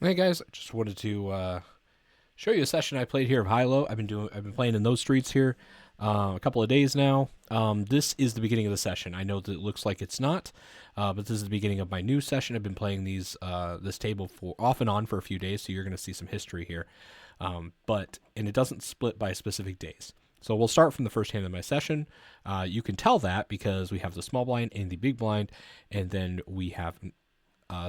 Hey guys, I just wanted to show you a session I played here of Hilo. I've been playing in those streets here a couple of days now. This is the beginning of the session. I know that it looks like it's not, but this is the beginning of my new session. I've been playing this table for off and on for a few days, so you're going to see some history here. And it doesn't split by specific days. So we'll start from the first hand of my session. You can tell that because we have the small blind and the big blind, and then we have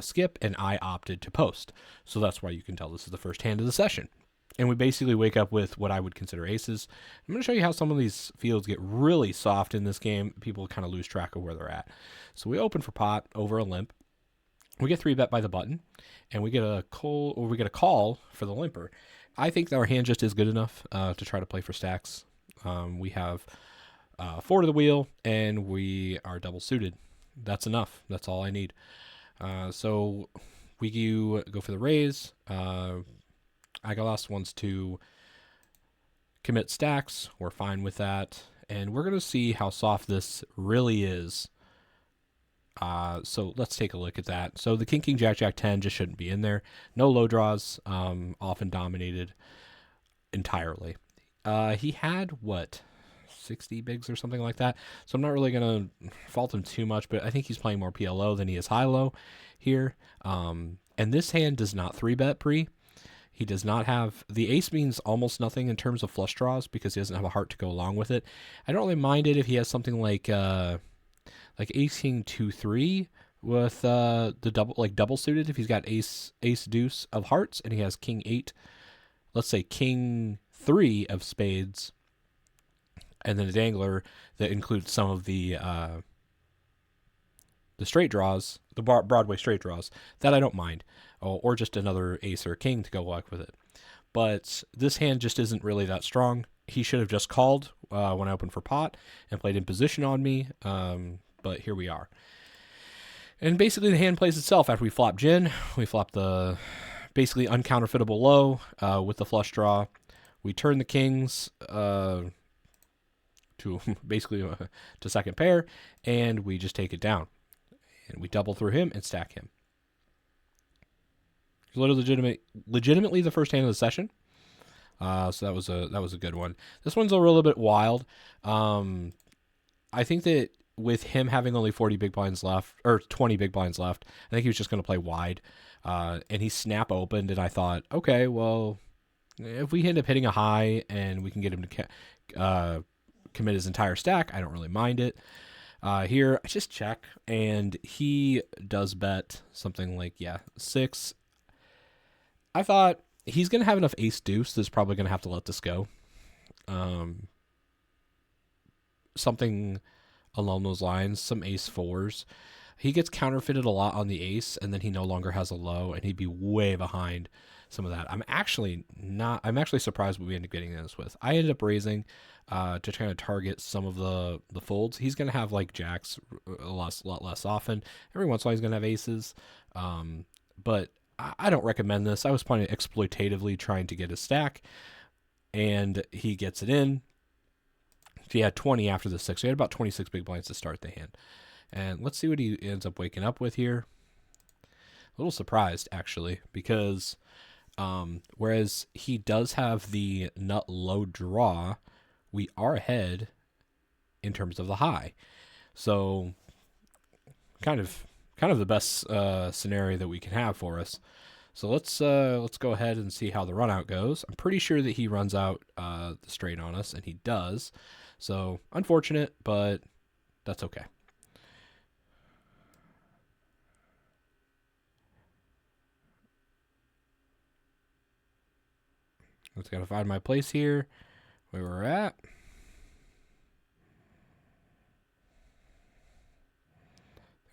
skip, and I opted to post. So that's why you can tell this is the first hand of the session. And we basically wake up with what I would consider aces. I'm going to show you how some of these fields get really soft in this game. People kind of lose track of where they're at. So we open for pot over a limp. We get 3-bet by the button, and we get a call for the limper. I think that our hand just is good enough to try to play for stacks. We have 4 to the wheel, and we are double suited. That's enough. That's all I need. So we go for the raise. Agalas wants to commit stacks. We're fine with that. And we're going to see how soft this really is. So let's take a look at that. So the King, Jack, Jack 10 just shouldn't be in there. No low draws, often dominated entirely. He had, 60 bigs or something like that. So I'm not really going to fault him too much, but I think he's playing more PLO than he is high-low here. And this hand does not 3-bet pre. He does not have... The ace means almost nothing in terms of flush draws because he doesn't have a heart to go along with it. I don't really mind it if he has something like ace king 2-3 with the double suited. If he's got ace deuce of hearts and he has king 8, let's say king 3 of spades, and then a dangler that includes some of the straight draws, the Broadway straight draws, that I don't mind, or just another ace or king to go along with it. But this hand just isn't really that strong. He should have just called when I opened for pot and played in position on me, but here we are. And basically the hand plays itself. After we flop gin, we flop the basically uncounterfeitable low with the flush draw. We turn the kings to basically to second pair, and we just take it down. And we double through him and stack him. Legitimately the first hand of the session. So that was a good one. This one's a little bit wild. I think that with him having only 40 big blinds left, or 20 big blinds left, I think he was just going to play wide. And he snap opened, and I thought, okay, well, if we end up hitting a high and we can get him to commit his entire stack, I don't really mind it. Here, I just check, and he does bet something like, 6. I thought he's going to have enough ace deuce that's probably going to have to let this go. Something along those lines, some ace 4s. He gets counterfeited a lot on the ace, and then he no longer has a low, and he'd be way behind some of that. I'm actually surprised what we end up getting this with. I ended up raising to try to target some of the folds. He's going to have like jacks a lot less often. Every once in a while he's going to have aces. But I don't recommend this. I was playing exploitatively trying to get a stack, and he gets it in. He had 20 after the 6. So he had about 26 big blinds to start the hand. And let's see what he ends up waking up with here. A little surprised, actually, because whereas he does have the nut low draw, we are ahead in terms of the high. So kind of the best scenario that we can have for us. So let's go ahead and see how the run out goes. I'm pretty sure that he runs out the straight on us, and he does. So unfortunate, but that's okay. Let's gotta find my place here, where we're at.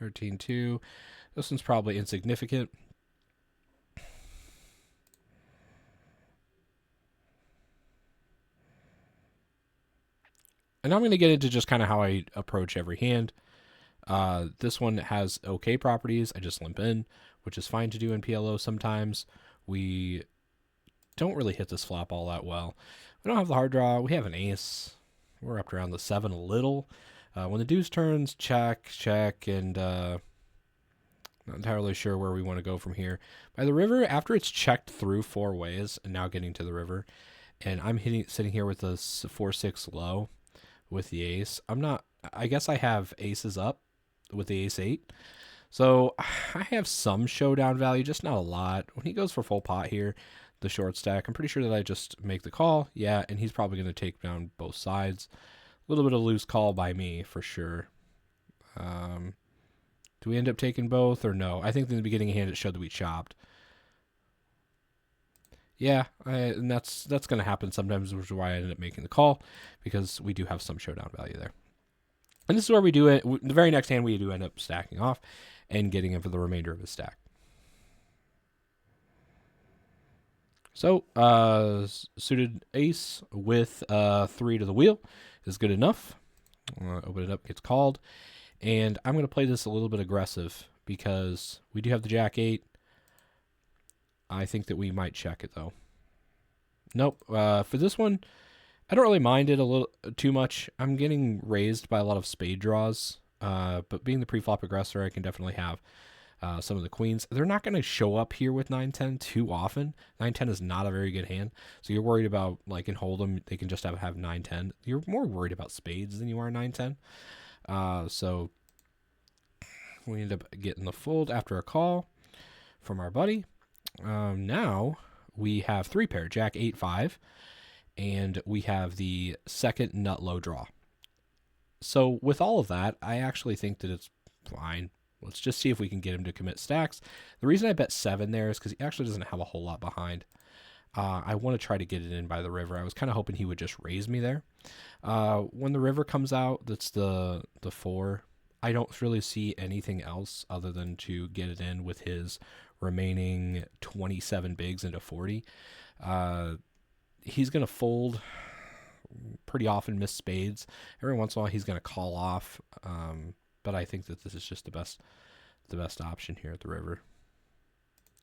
$13-2. This one's probably insignificant. And I'm going to get into just kind of how I approach every hand. This one has okay properties. I just limp in, which is fine to do in PLO sometimes. We don't really hit this flop all that well. We don't have the hard draw. We have an ace. We're up around the 7 a little. When the deuce turns, check, and not Not entirely sure where we want to go from here. By the river, after it's checked through 4 ways, and now getting to the river, and I'm sitting here with a 4-6 low with the ace. I guess I have aces up with the ace-8. So I have some showdown value, just not a lot. When he goes for full pot here, the short stack, I'm pretty sure that I just make the call. Yeah, and he's probably going to take down both sides. A little bit of loose call by me, for sure. Do we end up taking both or no? I think in the beginning of hand it showed that we chopped. Yeah, and that's going to happen sometimes, which is why I ended up making the call, because we do have some showdown value there. And this is where we do it. The very next hand we do end up stacking off and getting him for the remainder of his stack. So, suited ace with 3 to the wheel is good enough. Open it up, gets called. And I'm going to play this a little bit aggressive because we do have the jack-8. I think that we might check it, though. Nope. For this one, I don't really mind it a little too much. I'm getting raised by a lot of spade draws. But being the pre-flop aggressor, I can definitely have some of the queens. They're not going to show up here with 9-10 too often. 9-10 is not a very good hand. So you're worried about, like in Hold'em, they can just have 9-10. You're more worried about spades than you are 9-10. So we end up getting the fold after a call from our buddy. Now we have 3 pair, Jack 8-5, and we have the second nut low draw. So with all of that, I actually think that it's fine. Let's just see if we can get him to commit stacks. The reason I bet 7 there is because he actually doesn't have a whole lot behind. I want to try to get it in by the river. I was kind of hoping he would just raise me there. When the river comes out, that's the 4. I don't really see anything else other than to get it in with his remaining 27 bigs into 40. He's going to fold pretty often, miss spades. Every once in a while he's going to call off. But I think that this is just the best option here at the river.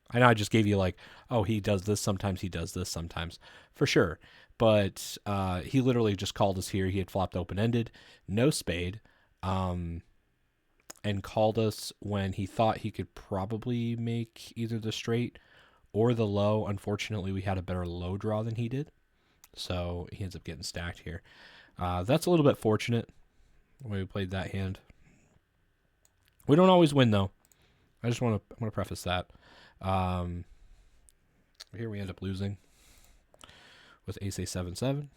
I know I just gave you like, oh, he does this sometimes, he does this sometimes, for sure. But he literally just called us here. He had flopped open-ended, no spade, and called us when he thought he could probably make either the straight or the low. Unfortunately, we had a better low draw than he did, so he ends up getting stacked here. That's a little bit fortunate when we played that hand. We don't always win, though. I want to preface that. Here we end up losing with ace a7-7.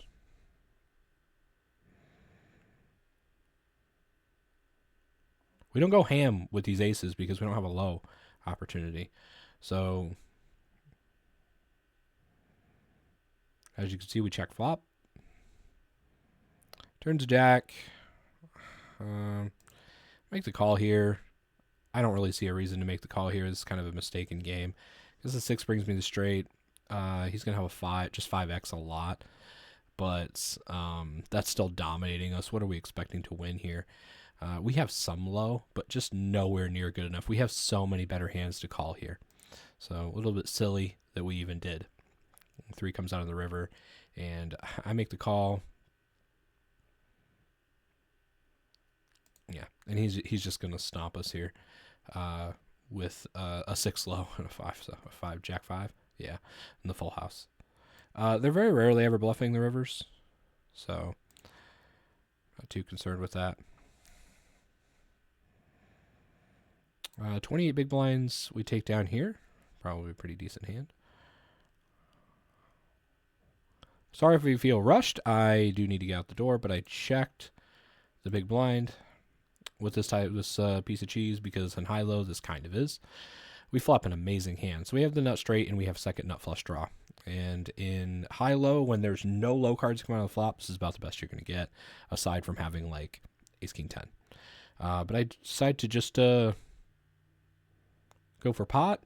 We don't go ham with these aces because we don't have a low opportunity. So, as you can see, we check flop. Turns jack. Make the call here. I don't really see a reason to make the call here. It's kind of a mistaken game. Because the 6 brings me the straight. He's going to have a 5, just 5x a lot. But that's still dominating us. What are we expecting to win here? We have some low, but just nowhere near good enough. We have so many better hands to call here. So a little bit silly that we even did. 3 comes out of the river, and I make the call. Yeah, and he's just going to stomp us here with a 6 low and a 5, so a 5, jack 5. Yeah, in the full house. They're very rarely ever bluffing the rivers, so not too concerned with that. 28 big blinds we take down here. Probably a pretty decent hand. Sorry if we feel rushed. I do need to get out the door, but I checked the big blind with this piece of cheese because in high-low this kind of is. We flop an amazing hand. So we have the nut straight and we have second nut flush draw. And in high-low, when there's no low cards coming out of the flop, this is about the best you're going to get, aside from having like ace-king-10. But I decide to just go for pot.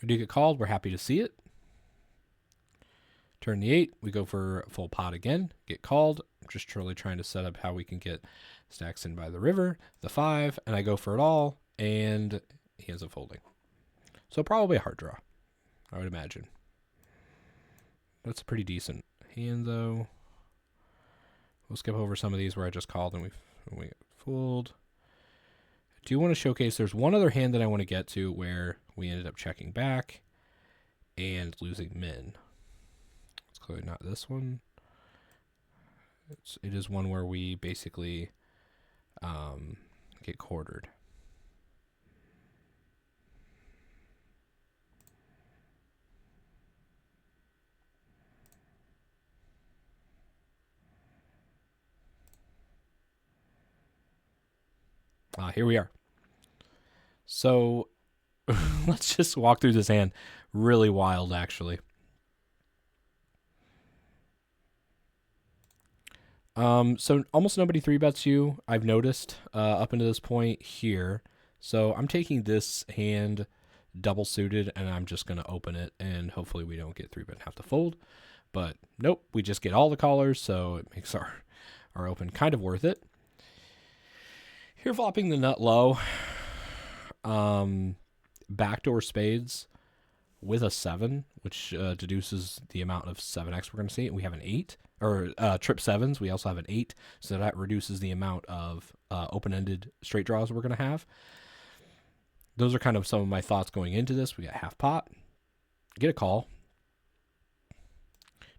We do get called. We're happy to see it. Turn the 8. We go for full pot again. Get called. Just truly trying to set up how we can get stacks in by the river. The 5. And I go for it all. And he ends up folding. So probably a hard draw, I would imagine. That's a pretty decent hand, though. We'll skip over some of these where I just called and we get fooled. I do want to showcase there's one other hand that I want to get to where we ended up checking back and losing min. It's clearly not this one. It is one where we basically get quartered. Here we are. So let's just walk through this hand. Really wild, actually. So almost nobody 3-bets you, I've noticed, up into this point here. So I'm taking this hand double suited, and I'm just going to open it, and hopefully we don't get 3-bet and have to fold. But nope, we just get all the callers, so it makes our open kind of worth it. Here flopping the nut low, backdoor spades with a 7, which deduces the amount of 7x we're going to see. And we have an 8, or trip 7s. We also have an 8, so that reduces the amount of open-ended straight draws we're going to have. Those are kind of some of my thoughts going into this. We got half pot, get a call.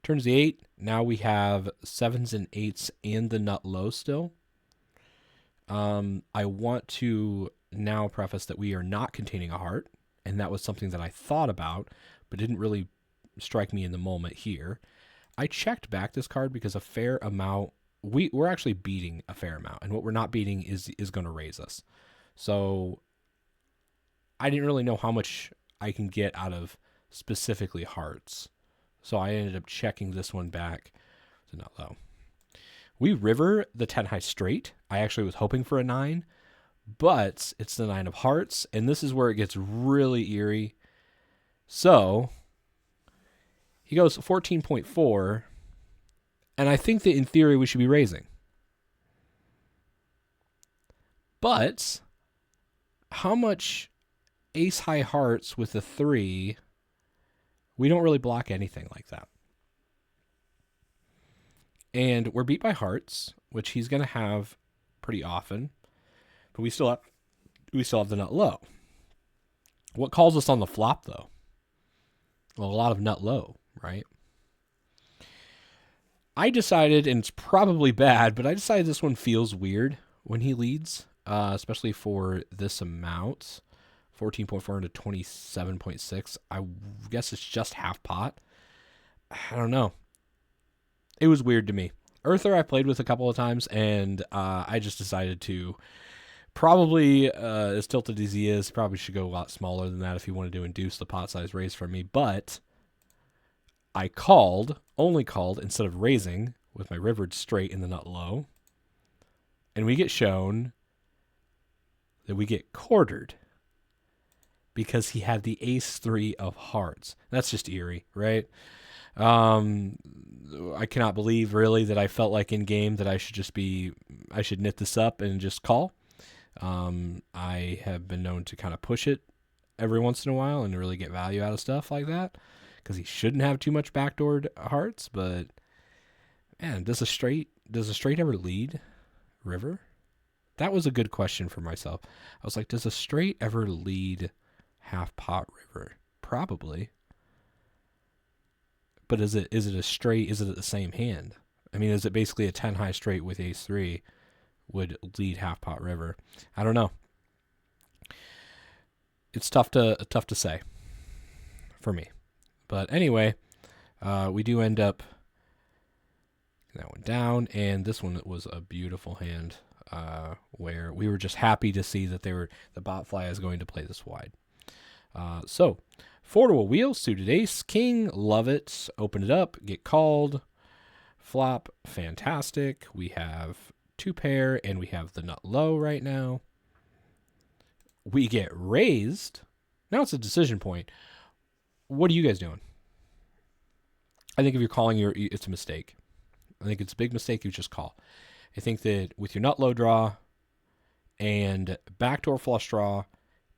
Turns the 8. Now we have 7s and 8s and the nut low still. I want to now preface that we are not containing a heart, and that was something that I thought about, but didn't really strike me in the moment here. I checked back this card because a fair amount, we're actually beating a fair amount, and what we're not beating is going to raise us. So I didn't really know how much I can get out of specifically hearts. So I ended up checking this one back to nut low. We river the 10 high straight. I actually was hoping for a 9, but it's the 9 of hearts, and this is where it gets really eerie. So he goes 14.4, and I think that in theory we should be raising. But how much ace high hearts with the 3? We don't really block anything like that. And we're beat by hearts, which he's going to have pretty often. But we still have the nut low. What calls us on the flop, though? Well, a lot of nut low, right? I decided, and it's probably bad, but I decided this one feels weird when he leads, especially for this amount. 14.4 into 27.6. I guess it's just half pot. I don't know. It was weird to me. Earther I played with a couple of times, and I just decided to probably, as tilted as he is, probably should go a lot smaller than that if he wanted to induce the pot size raise from me. But I only called instead of raising with my rivered straight in the nut low. And we get shown that we get quartered because he had the ace 3 of hearts. That's just eerie, right? I cannot believe really that I felt like in game that I should knit this up and just call. I have been known to kind of push it every once in a while and really get value out of stuff like that because he shouldn't have too much backdoored hearts. But man, does a straight ever lead river? That was a good question for myself. I was like, does a straight ever lead half pot river? Probably. But is it a straight? Is it the same hand? I mean, is it basically a 10 high straight with ace 3 would lead half pot river? I don't know. It's tough to say for me. But anyway, we do end up that one down, and this one was a beautiful hand where we were just happy to see that the bot fly is going to play this wide. So 4 to a wheel, suited ace, king, love it. Open it up, get called. Flop, fantastic. We have 2 pair, and we have the nut low right now. We get raised. Now it's a decision point. What are you guys doing? I think if you're calling, it's a mistake. I think it's a big mistake you just call. I think that with your nut low draw and backdoor flush draw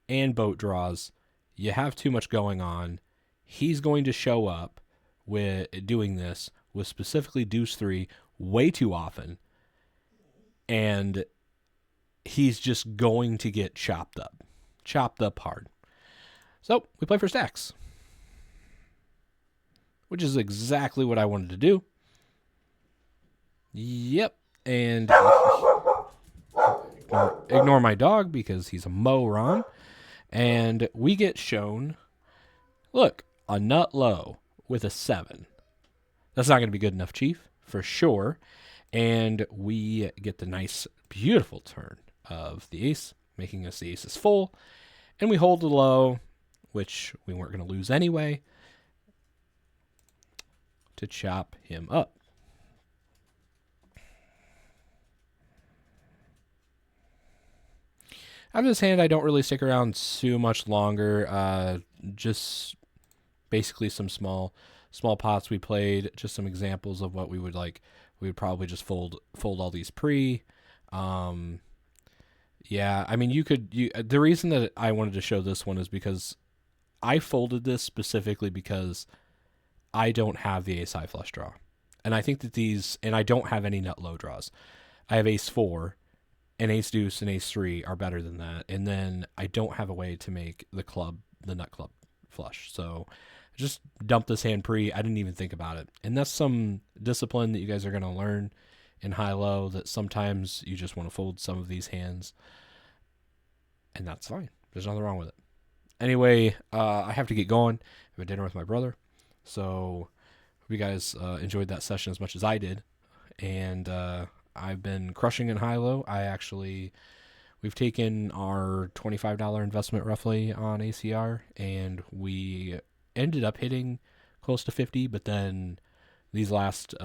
and boat draws, you have too much going on. He's going to show up with doing this with specifically deuce 3 way too often, and he's just going to get chopped up hard. So we play for stacks, which is exactly what I wanted to do. Yep, and ignore my dog because he's a moron. And we get shown, look, a nut low with a 7. That's not going to be good enough, Chief, for sure. And we get the nice, beautiful turn of the ace, making us the ace is full. And we hold the low, which we weren't going to lose anyway, to chop him up. After this hand, I don't really stick around too much longer. Just basically some small pots we played. Just some examples of what we would like. We would probably just fold all these pre. Yeah, I mean, the reason that I wanted to show this one is because I folded this specifically because I don't have the ace high flush draw. And I think that and I don't have any nut low draws. I have ace 4, and ace deuce and ace 3 are better than that. And then I don't have a way to make the nut club flush. So I just dumped this hand pre. I didn't even think about it. And that's some discipline that you guys are going to learn in high-low, that sometimes you just want to fold some of these hands. And that's fine. There's nothing wrong with it. Anyway, I have to get going. I have a dinner with my brother. So hope you guys enjoyed that session as much as I did. And I've been crushing in high-low. We've taken our $25 investment roughly on ACR, and we ended up hitting close to 50, but then these last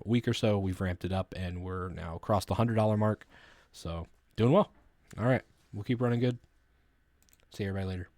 week or so, we've ramped it up, and we're now across the $100 mark. So doing well. All right. We'll keep running good. See everybody later.